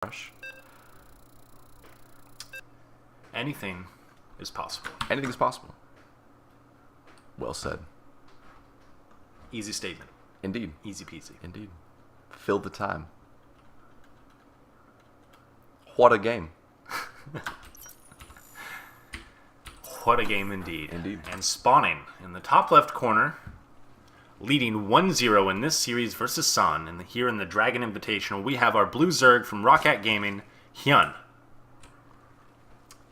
Rush. Anything is possible. Anything is possible. Well said. Easy statement. Indeed. Easy peasy. Indeed. Fill the time. What a game. What a game indeed. Indeed. And spawning in the top left corner, leading 1-0 in this series versus San. And here in the Dragon Invitational, we have our blue Zerg from Roccat Gaming, HyuN.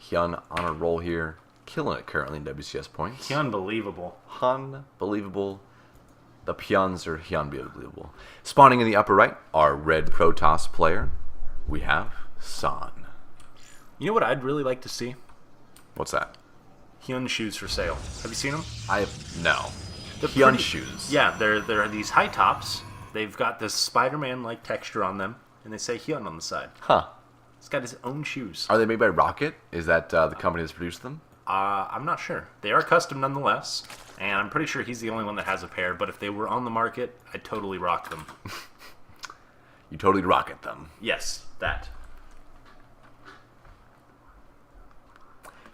HyuN on a roll here. Killing it currently in WCS points. Unbelievable. Unbelievable. The Pyons are unbelievable. Spawning in the upper right, our red Protoss player. We have San. You know what I'd really like to see? What's that? HyuN shoes for sale. Have you seen them? I have no. They're HyuN pretty- shoes. Yeah, they're these high tops. They've got this Spider-Man-like texture on them, and they say HyuN on the side. Huh. He's got his own shoes. Are they made by Rocket? Is that the company that's produced them? I'm not sure. They are custom nonetheless, and I'm pretty sure he's the only one that has a pair, but if they were on the market, I'd totally rock them. You totally rocket them. Yes, that.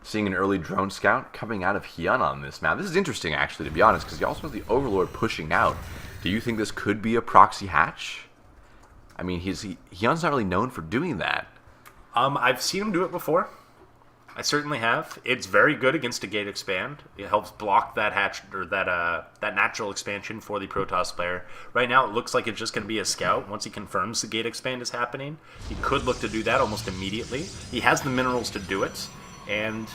Seeing an early drone scout coming out of HyuN on this map. This is interesting, actually, to be honest, because you also have the Overlord pushing out. Do you think this could be a proxy hatch? I mean, HyuN's not really known for doing that. I've seen him do it before. I certainly have. It's very good against a gate expand. It helps block that hatch or that natural expansion for the Protoss player. Right now, it looks like it's just going to be a scout. Once he confirms the gate expand is happening, he could look to do that almost immediately. He has the minerals to do it, and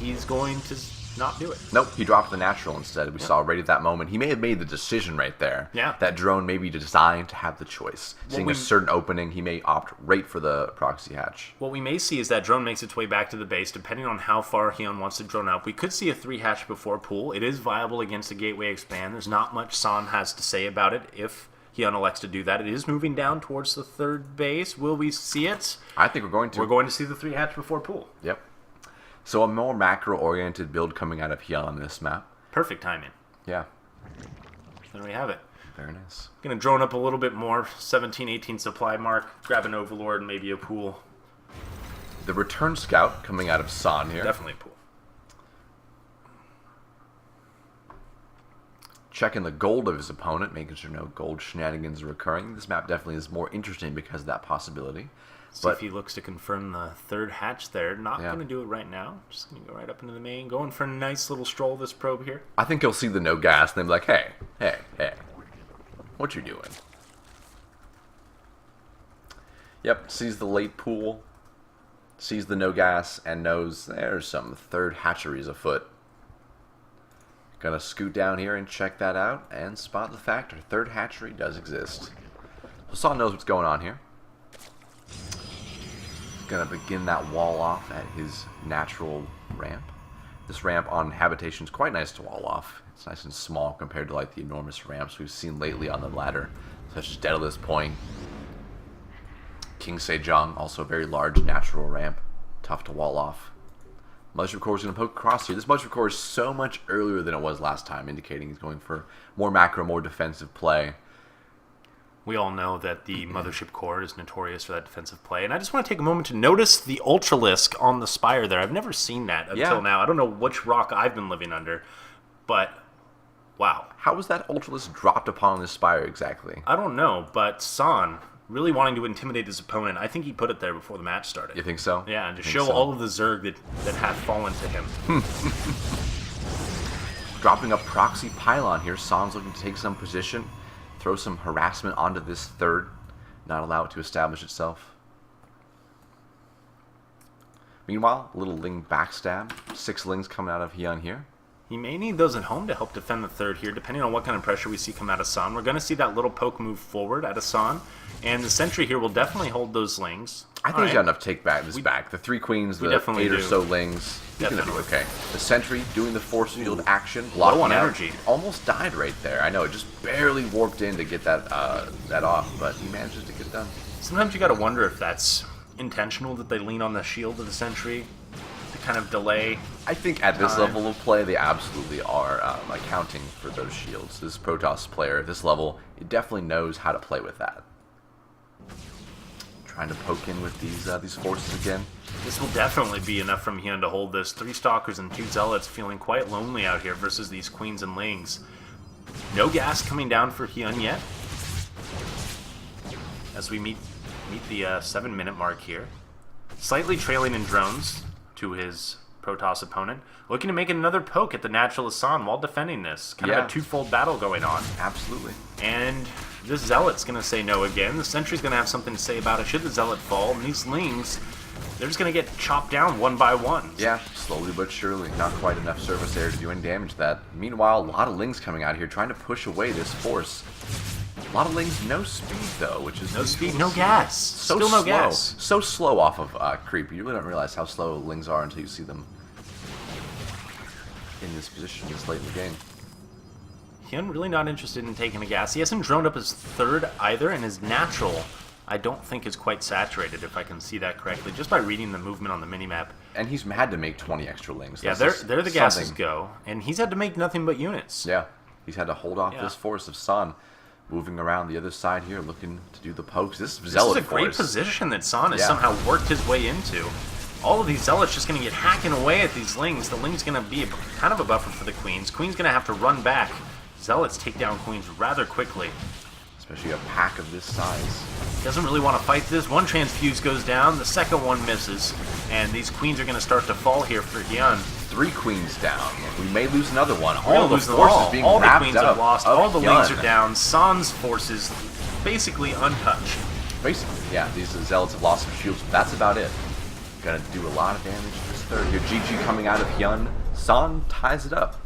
he's going to not do it. Nope, he dropped the natural instead. We saw right at that moment. He may have made the decision right there. Yeah. That drone may be designed to have the choice. Seeing a certain opening, he may opt right for the proxy hatch. What we may see is that drone makes its way back to the base, depending on how far HyuN wants to drone up. We could see a 3-hatch before pool. It is viable against a gateway expand. There's not much San has to say about it if HyuN elects to do that. It is moving down towards the third base. Will we see it? I think we're going to. We're going to see the 3-hatch before pool. Yep. So a more macro-oriented build coming out of HyuN on this map. Perfect timing. Yeah. There we have it. Very nice. Going to drone up a little bit more. 17, 18 supply mark. Grab an Overlord and maybe a pool. The return scout coming out of San here. Definitely a pool. Checking the gold of his opponent, making sure no gold shenanigans are occurring. This map definitely is more interesting because of that possibility. See if he looks to confirm the 3rd hatch there. Not Yeah. going to do it right now. Just going to go right up into the main. Going for a nice little stroll, this probe here. I think he'll see the no gas and then be like, hey, what you doing? Yep, sees the late pool, sees the no gas, and knows there's some 3rd hatcheries afoot. Gonna scoot down here and check that out and spot the fact our 3rd hatchery does exist. So San knows what's going on here. Gonna begin that wall off at his natural ramp. This ramp on Habitation is quite nice to wall off. It's nice and small compared to like the enormous ramps we've seen lately on the ladder, such as Daedalus Point, King Sejong, also a very large natural ramp, tough to wall off. Mothership Core is going to poke across here. This Mothership Core is so much earlier than it was last time, indicating he's going for more macro, more defensive play. We all know that the Mothership Core is notorious for that defensive play. And I just want to take a moment to notice the Ultralisk on the spire there. I've never seen that until now. I don't know which rock I've been living under, but wow. How was that Ultralisk dropped upon this spire exactly? I don't know, but San, really wanting to intimidate his opponent, I think he put it there before the match started. You think so? Yeah, and to show all of the Zerg that have fallen to him. Dropping a proxy pylon here. San's looking to take some position. Throw some harassment onto this 3rd, not allow it to establish itself. Meanwhile, a little Ling backstab. 6 Lings coming out of HyuN here. He may need those at home to help defend the 3rd here, depending on what kind of pressure we see come out of San. We're going to see that little poke move forward out of San, and the sentry here will definitely hold those Lings. I think he's got enough to take back this back. The 3 queens, the 8 or so Lings. He's going to do okay. The sentry doing the force field action. Low on out. energy. Almost died right there. I know, it just barely warped in to get that off, but he manages to get it done. Sometimes you got to wonder if that's intentional, that they lean on the shield of the sentry to kind of delay. I think at this level of play, they absolutely are accounting for those shields. This Protoss player at this level, it definitely knows how to play with that. Trying to poke in with these forces again. This will definitely be enough from HyuN to hold this. 3 Stalkers and 2 Zealots feeling quite lonely out here versus these Queens and Lings. No gas coming down for HyuN yet. As we meet the 7-minute mark here. Slightly trailing in drones to his Protoss opponent. Looking to make another poke at the natural Asan while defending this. Kind of a twofold battle going on. Absolutely. And this Zealot's going to say no again. The Sentry's going to have something to say about it should the Zealot fall. And these Lings, they're just going to get chopped down one by one. Yeah, slowly but surely. Not quite enough surface area to do any damage to that. Meanwhile, a lot of Lings coming out here trying to push away this force. A lot of Lings, no speed though, which is... No speed, no gas. So Still no slow. gas. So slow off of creep. You really don't realize how slow Lings are until you see them in this position this late in the game. HyuN really not interested in taking a gas. He hasn't droned up his 3rd either, and his natural, I don't think, is quite saturated, if I can see that correctly, just by reading the movement on the minimap. And he's had to make 20 extra Lings. Yeah, there the gases go, and he's had to make nothing but units. Yeah, he's had to hold off this force of San. Moving around the other side here, looking to do the pokes. This is a great position that San has somehow worked his way into. All of these Zealots just going to get hacking away at these Lings. The Ling's going to be kind of a buffer for the Queens. Queen's going to have to run back. Zealots take down Queens rather quickly. Especially a pack of this size. Doesn't really want to fight this. One transfuse goes down, the second one misses, and these Queens are going to start to fall here for HyuN. 3 Queens down. We may lose another one. All the forces being all the Queens have lost. All the Lings are down. San's forces basically untouched. Basically, yeah. These Zealots have lost some shields, but that's about it. Gonna do a lot of damage to this 3rd here. GG coming out of HyuN. San ties it up.